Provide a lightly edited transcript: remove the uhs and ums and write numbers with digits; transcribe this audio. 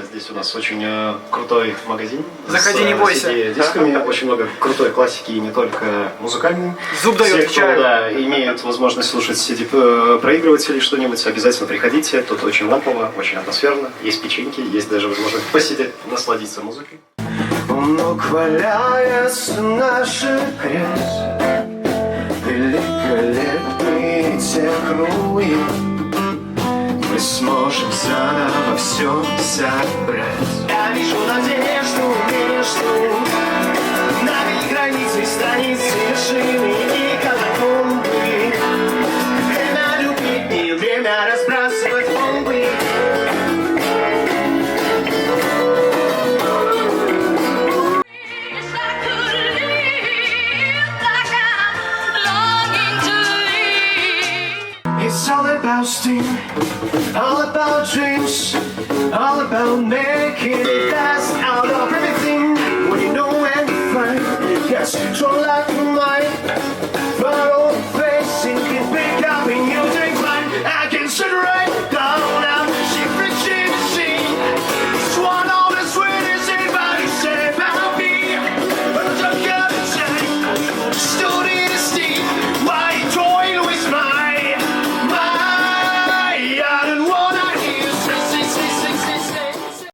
Здесь у нас очень крутой магазин. Заходи, не бойся. С дисками, очень много крутой классики, и не только музыкальной. Зуб дает Все, кто имеет возможность слушать CD-проигрыватели, что-нибудь, обязательно приходите. Тут очень лампово, очень атмосферно. Есть печеньки, есть даже возможность посидеть, насладиться музыкой. Ног валяется наша грязь, великолепные те круги. Мы сможем заново все собрать. Я вижу надежду между нами границей, страницы, вершины и катакомбы. Время любить и время разбрасывать бомбы. It's all about steam, all about dreams, all about making the best out of everything. When you know when you find, yes, control like the mind.